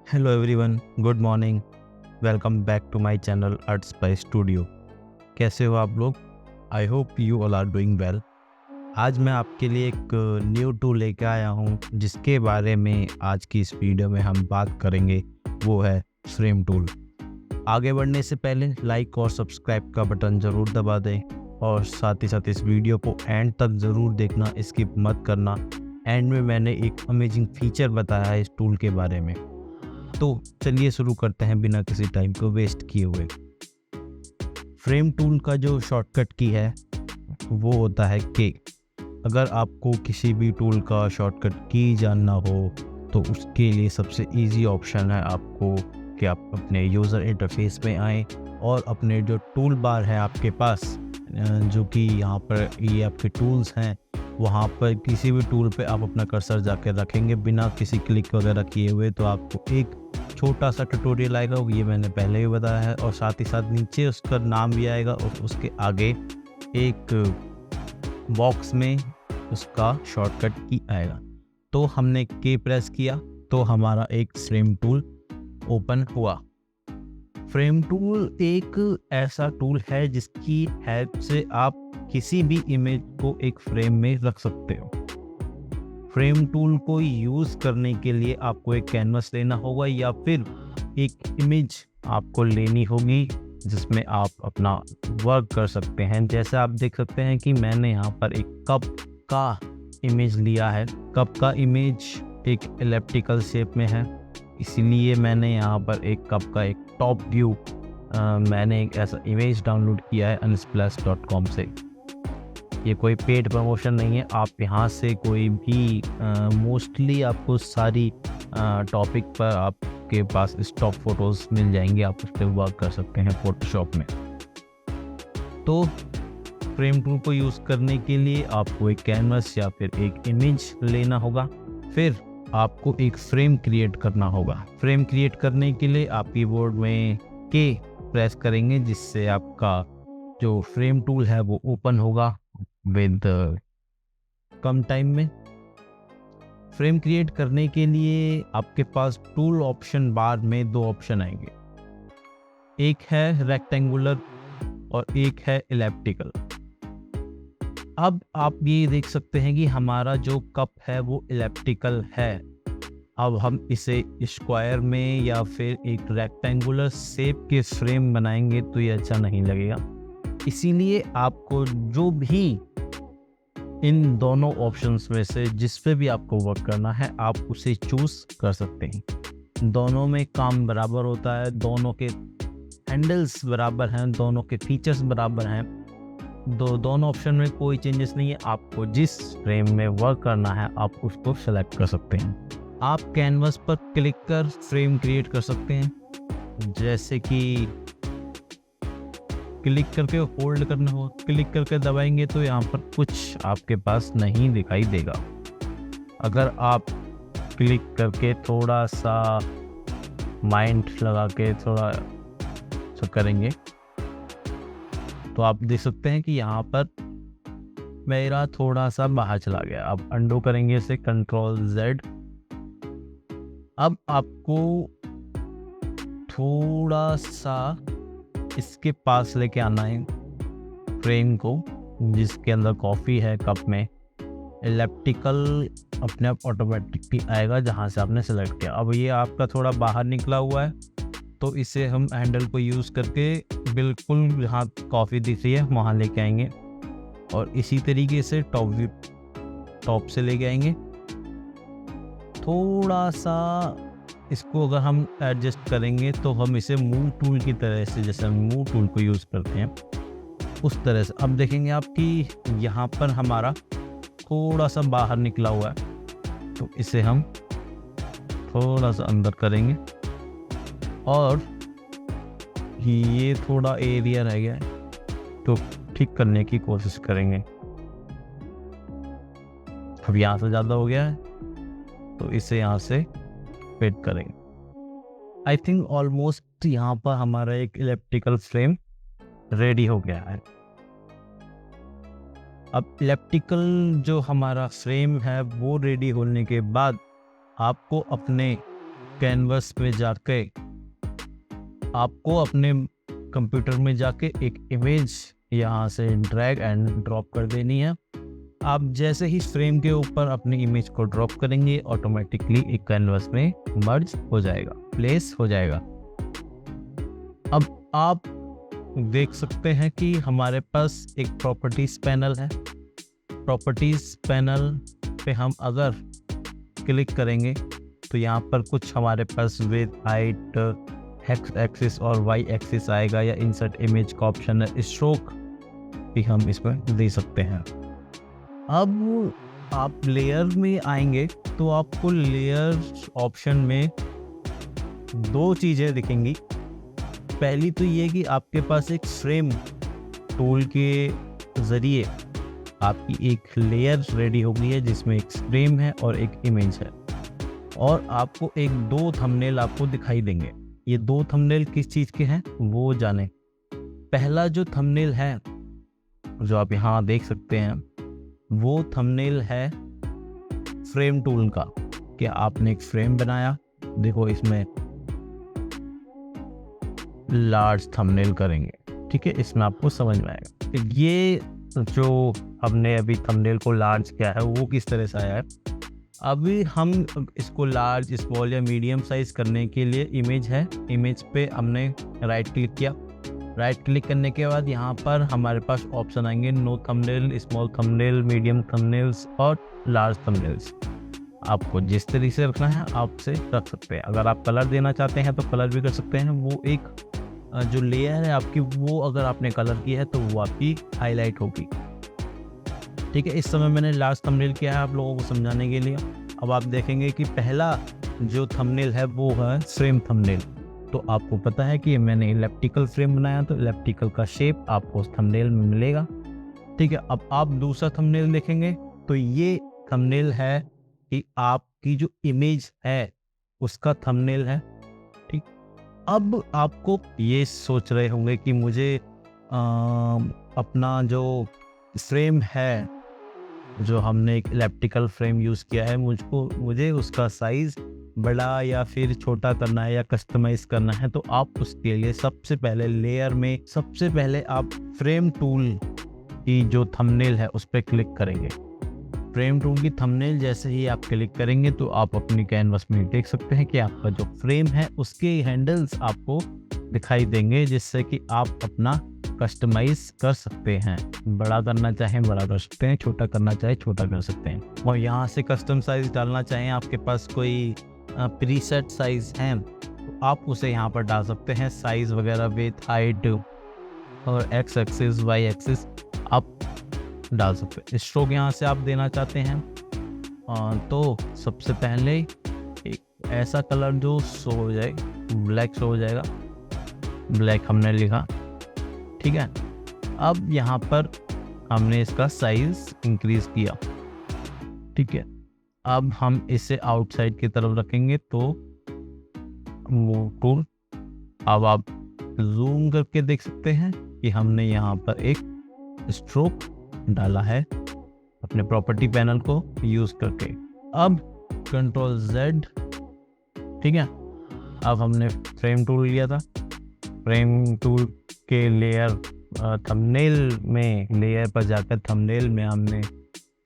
Hello everyone, good morning. Welcome back to my channel art spice studio. कैसे हो आप लोग? I hope you all are doing well. आज मैं आपके लिए एक न्यू टूल लेके आया हूँ जिसके बारे में आज की इस वीडियो में हम बात करेंगे। वो है फ्रेम टूल। आगे बढ़ने से पहले लाइक और सब्सक्राइब का बटन ज़रूर दबा दें और साथ ही साथ इस वीडियो को एंड तक ज़रूर देखना, स्किप मत करना। एंड में मैंने एक अमेजिंग फीचर बताया है इस टूल के बारे में। तो चलिए शुरू करते हैं बिना किसी टाइम को वेस्ट किए हुए। फ्रेम टूल का जो शॉर्टकट की है वो होता है के। अगर आपको किसी भी टूल का शॉर्टकट की जानना हो तो उसके लिए सबसे इजी ऑप्शन है आपको कि आप अपने यूज़र इंटरफेस में आएँ और अपने जो टूल बार है आपके पास, जो कि यहाँ पर ये आपके टूल्स हैं, वहाँ पर किसी भी टूल पे आप अपना कर्सर जाकर रखेंगे बिना किसी क्लिक वगैरह किए हुए तो आपको एक छोटा सा ट्यूटोरियल आएगा। ये मैंने पहले ही बताया है। और साथ ही साथ नीचे उसका नाम भी आएगा और उसके आगे एक बॉक्स में उसका शॉर्टकट की आएगा। तो हमने के प्रेस किया तो हमारा एक फ्रेम टूल ओपन हुआ। फ्रेम टूल एक ऐसा टूल है जिसकी हेल्प से आप किसी भी इमेज को एक फ्रेम में रख सकते हो। फ्रेम टूल को यूज़ करने के लिए आपको एक कैनवस लेना होगा या फिर एक इमेज आपको लेनी होगी जिसमें आप अपना वर्क कर सकते हैं। जैसे आप देख सकते हैं कि मैंने यहाँ पर एक कप का इमेज लिया है। कप का इमेज एक एलिप्टिकल शेप में है, इसीलिए मैंने यहाँ पर एक कप का एक टॉप व्यू मैंने एक ऐसा इमेज डाउनलोड किया है unsplash.com से। ये कोई पेड प्रमोशन नहीं है। आप यहाँ से कोई भी मोस्टली आपको सारी टॉपिक पर आपके पास स्टॉक फ़ोटोज़ मिल जाएंगे, आप उस पर वर्क कर सकते हैं फोटोशॉप में। तो फ्रेम टूल को यूज़ करने के लिए आपको एक कैनवस या फिर एक इमेज लेना होगा। फिर आपको एक फ्रेम क्रिएट करना होगा। फ्रेम क्रिएट करने के लिए आप कीबोर्ड में के प्रेस करेंगे जिससे आपका जो फ्रेम टूल है वो ओपन होगा विद कम टाइम में। फ्रेम क्रिएट करने के लिए आपके पास टूल ऑप्शन बार में दो ऑप्शन आएंगे, एक है रेक्टेंगुलर और एक है एलिप्टिकल। अब आप ये देख सकते हैं कि हमारा जो कप है वो एलिप्टिकल है। अब हम इसे स्क्वायर में या फिर एक रेक्टेंगुलर शेप के फ्रेम बनाएंगे तो ये अच्छा नहीं लगेगा। इसीलिए आपको जो भी इन दोनों ऑप्शंस में से जिस पे भी आपको वर्क करना है आप उसे चूज कर सकते हैं। दोनों में काम बराबर होता है, दोनों के हैंडल्स बराबर हैं, दोनों के फीचर्स बराबर हैं। दोनों ऑप्शन में कोई चेंजेस नहीं है। आपको जिस फ्रेम में वर्क करना है आप उसको सेलेक्ट कर सकते हैं। आप कैनवस पर क्लिक कर फ्रेम क्रिएट कर सकते हैं। जैसे कि क्लिक करके होल्ड करना हो, क्लिक करके दबाएंगे तो यहाँ पर कुछ आपके पास नहीं दिखाई देगा। अगर आप क्लिक करके थोड़ा सा माइंड लगा के थोड़ा सा करेंगे तो आप देख सकते हैं कि यहाँ पर मेरा थोड़ा सा बाहर चला गया। अब अंडू करेंगे इसे Ctrl+Z। अब आपको थोड़ा सा इसके पास लेके आना है फ्रेम को जिसके अंदर कॉफ़ी है कप में। एलिप्टिकल अपने आप ऑटोमेटिकली आएगा जहाँ से आपने सेलेक्ट किया। अब ये आपका थोड़ा बाहर निकला हुआ है तो इसे हम हैंडल को यूज़ करके बिल्कुल जहाँ कॉफ़ी दिख रही है वहाँ लेके आएंगे और इसी तरीके से टॉप से लेके आएंगे। थोड़ा सा इसको अगर हम एडजस्ट करेंगे तो हम इसे मूव टूल की तरह से, जैसे हम मूव टूल को यूज़ करते हैं उस तरह से। अब देखेंगे आप कि यहाँ पर हमारा थोड़ा सा बाहर निकला हुआ है तो इसे हम थोड़ा सा अंदर करेंगे और ये थोड़ा एरिया रह गया है तो ठीक करने की कोशिश करेंगे। अब यहाँ से ज़्यादा हो गया है तो इसे यहाँ से फिट करेंगे। आई थिंक ऑलमोस्ट यहाँ पर हमारा एक इलेप्टिकल फ्रेम रेडी हो गया है। अब इलेप्टिकल जो हमारा फ्रेम है वो रेडी होने के बाद आपको अपने कैनवस में जाके आपको अपने कंप्यूटर में जाके एक इमेज यहाँ से ड्रैग एंड ड्रॉप कर देनी है। आप जैसे ही फ्रेम के ऊपर अपनी इमेज को ड्रॉप करेंगे ऑटोमेटिकली एक कैनवस में मर्ज हो जाएगा, प्लेस हो जाएगा। अब आप देख सकते हैं कि हमारे पास एक प्रॉपर्टीज पैनल है। प्रॉपर्टीज पैनल पे हम अगर क्लिक करेंगे तो यहाँ पर कुछ हमारे पास विद, हाइट, एक्स एक्सिस और वाई एक्सिस आएगा, या इंसर्ट इमेज का ऑप्शन है, स्ट्रोक भी हम इसमें दे सकते हैं। अब आप लेयर में आएंगे तो आपको लेयर ऑप्शन में दो चीज़ें दिखेंगी। पहली तो ये कि आपके पास एक फ्रेम टूल के ज़रिए आपकी एक लेयर रेडी हो गई है जिसमें एक फ्रेम है और एक इमेज है, और आपको एक दो थंबनेल आपको दिखाई देंगे। ये दो थंबनेल किस चीज़ के हैं वो जाने। पहला जो थंबनेल है जो आप यहाँ देख सकते हैं वो थंबनेल है फ्रेम टूल का। कि आपने एक फ्रेम बनाया, देखो इसमें लार्ज थंबनेल करेंगे, ठीक है, इसमें आपको समझ में आएगा। तो ये जो हमने अभी थंबनेल को लार्ज किया है वो किस तरह से आया है। अभी हम इसको लार्ज, स्मॉल या मीडियम साइज करने के लिए इमेज है, इमेज पे हमने राइट क्लिक किया। राइट क्लिक करने के बाद यहाँ पर हमारे पास ऑप्शन आएंगे no thumbnail, small thumbnail, medium thumbnails और लार्ज थंबनेल्स। आपको जिस तरीके से रखना है आप से रख सकते हैं। अगर आप कलर देना चाहते हैं तो कलर भी कर सकते हैं। वो एक जो लेयर है आपकी, वो अगर आपने कलर की है तो वो आपकी हाईलाइट होगी, ठीक है। इस समय मैंने लार्ज थंबनेल किया है आप लोगों को समझाने के लिए। अब आप देखेंगे कि पहला जो थंबनेल है वो है फ्रेम थंबनेल। तो आपको पता है कि मैंने इलेप्टिकल फ्रेम बनाया, तो इलेप्टिकल का शेप आपको उस थंबनेल में मिलेगा, ठीक है। अब आप दूसरा थंबनेल देखेंगे तो ये थंबनेल है कि आपकी जो इमेज है उसका थंबनेल है, ठीक। अब आपको ये सोच रहे होंगे कि मुझे अपना जो फ्रेम है, जो हमने एक इलेप्टिकल फ्रेम यूज़ किया है, मुझे उसका साइज़ बड़ा या फिर छोटा करना है या कस्टमाइज करना है। तो आप उसके लिए सबसे पहले लेयर में सबसे पहले आप फ्रेम टूल की जो थंबनेल है उस पर क्लिक करेंगे। फ्रेम टूल की थंबनेल जैसे ही आप क्लिक करेंगे तो आप अपनी कैनवस में देख सकते हैं कि आपका जो फ्रेम है उसके हैंडल्स आपको दिखाई देंगे, जिससे कि आप अपना कस्टमाइज कर सकते हैं। बड़ा करना चाहें बड़ा कर सकते हैं, छोटा करना चाहे छोटा कर सकते हैं। और यहाँ से कस्टम साइज डालना चाहें, आपके पास कोई प्रीसेट साइज है तो आप उसे यहाँ पर डाल सकते हैं। साइज वगैरह विथ, हाइट और एक्स एक्सिस, वाई एक्सिस आप डाल सकते हैं। स्ट्रोक यहाँ से आप देना चाहते हैं तो सबसे पहले एक ऐसा कलर जो शो हो जाए, ब्लैक शो हो जाएगा, ब्लैक हमने लिखा, ठीक है। अब यहाँ पर हमने इसका साइज इंक्रीज किया, ठीक है। अब हम इसे आउटसाइड की तरफ रखेंगे तो वो टूल, अब आप जूम करके देख सकते हैं कि हमने यहाँ पर एक स्ट्रोक डाला है अपने प्रॉपर्टी पैनल को यूज करके। अब कंट्रोल Z, ठीक है। अब हमने फ्रेम टूल लिया था, फ्रेम टूल के लेयर थंबनेल में, लेयर पर जाकर थंबनेल में हमने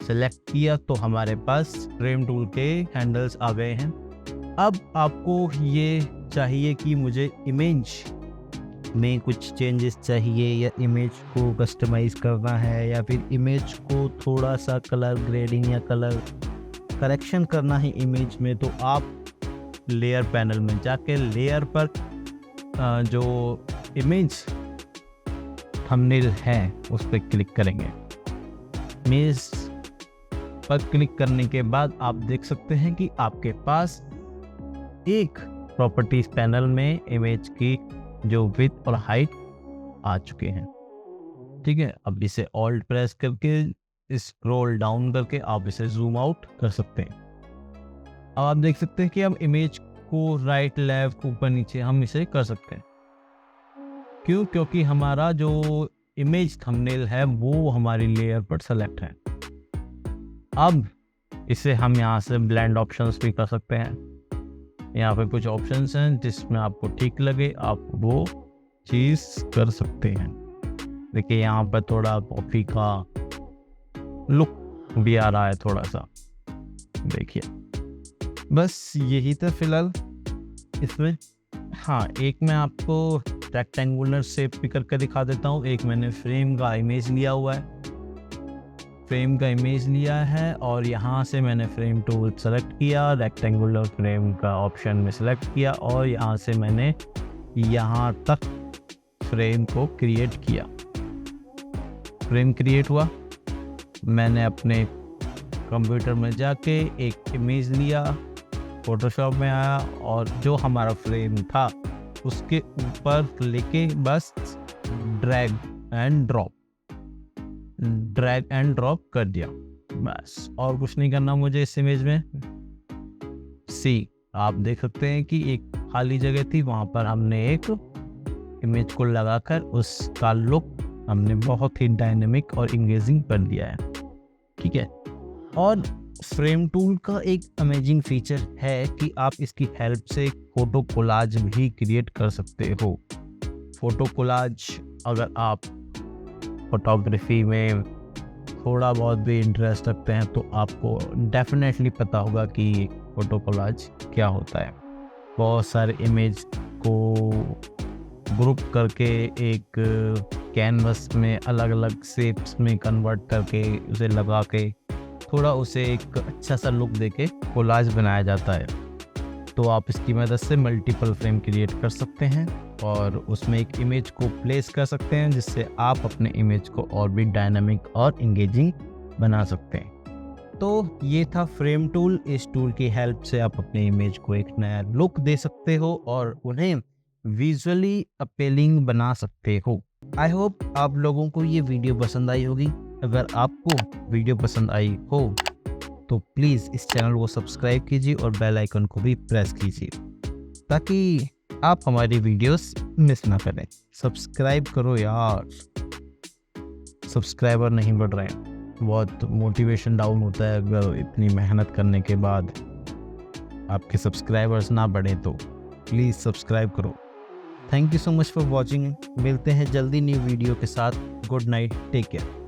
सेलेक्ट किया तो हमारे पास फ्रेम टूल के हैंडल्स आ गए हैं। अब आपको ये चाहिए कि मुझे इमेज में कुछ चेंजेस चाहिए या इमेज को कस्टमाइज करना है या फिर इमेज को थोड़ा सा कलर ग्रेडिंग या कलर करेक्शन करना है इमेज में, तो आप लेयर पैनल में जाके लेयर पर जो इमेज थंबनेल है उस पर क्लिक करेंगे। इमेज पर क्लिक करने के बाद आप देख सकते हैं कि आपके पास एक प्रॉपर्टीज पैनल में इमेज की जो विड्थ और हाइट आ चुके हैं, ठीक है। अब इसे ऑल्ट प्रेस करके स्क्रॉल डाउन करके आप इसे जूम आउट कर सकते हैं। अब आप देख सकते हैं कि अब इमेज को राइट, लेफ्ट, ऊपर, नीचे हम इसे कर सकते हैं। क्यों? क्योंकि हमारा जो इमेज थंबनेल है वो हमारी लेयर पर सेलेक्ट है। अब इसे हम यहाँ से ब्लेंड ऑप्शंस भी कर सकते हैं। यहाँ पे कुछ ऑप्शंस हैं, जिसमें आपको ठीक लगे आप वो चीज़ कर सकते हैं। देखिए यहाँ पर थोड़ा कॉफ़ी का लुक भी आ रहा है थोड़ा सा, देखिए। बस यही था फिलहाल इसमें। हाँ, एक मैं आपको रेक्टेंगुलर शेप भी करके दिखा देता हूँ। एक मैंने फ्रेम का इमेज लिया हुआ है, और यहाँ से मैंने फ्रेम टूल सेलेक्ट किया, रेक्टेंगुलर फ्रेम का ऑप्शन में सेलेक्ट किया, और यहाँ से मैंने यहाँ तक फ्रेम को क्रिएट किया। फ्रेम क्रिएट हुआ, मैंने अपने कंप्यूटर में जाके एक इमेज लिया, फोटोशॉप में आया, और जो हमारा फ्रेम था उसके ऊपर लेके बस ड्रैग एंड ड्रॉप कर दिया, बस। और कुछ नहीं करना मुझे इस इमेज में। आप देख सकते हैं कि एक खाली जगह थी, वहाँ पर हमने एक इमेज को लगाकर उसका लुक हमने बहुत ही डायनेमिक और इंगेजिंग कर दिया है, ठीक है। और फ्रेम टूल का एक अमेजिंग फीचर है कि आप इसकी हेल्प से फोटो कोलाज भी क्रिएट कर सकते हो। फोटो कोलाज, अगर आप फोटोग्राफी में थोड़ा बहुत भी इंटरेस्ट रखते हैं तो आपको डेफिनेटली पता होगा कि फोटो कोलाज क्या होता है। बहुत सारे इमेज को ग्रुप करके एक कैनवस में अलग अलग शेप्स में कन्वर्ट करके उसे लगा के थोड़ा उसे एक अच्छा सा लुक देके कोलाज बनाया जाता है। तो आप इसकी मदद से मल्टीपल फ्रेम क्रिएट कर सकते हैं और उसमें एक इमेज को प्लेस कर सकते हैं, जिससे आप अपने इमेज को और भी डायनामिक और इंगेजिंग बना सकते हैं। तो ये था फ्रेम टूल। इस टूल की हेल्प से आप अपने इमेज को एक नया लुक दे सकते हो और उन्हें विजुअली अपीलिंग बना सकते हो। आई होप आप लोगों को ये वीडियो पसंद आई होगी। अगर आपको वीडियो पसंद आई हो तो प्लीज़ इस चैनल को सब्सक्राइब कीजिए और बेल आइकन को भी प्रेस कीजिए, ताकि आप हमारी वीडियोस मिस ना करें। सब्सक्राइब करो यार, सब्सक्राइबर नहीं बढ़ रहे हैं, बहुत मोटिवेशन डाउन होता है अगर इतनी मेहनत करने के बाद आपके सब्सक्राइबर्स ना बढ़े तो प्लीज़ सब्सक्राइब करो। Thank you so much for watching. मिलते हैं जल्दी न्यू वीडियो के साथ। Good night, take care.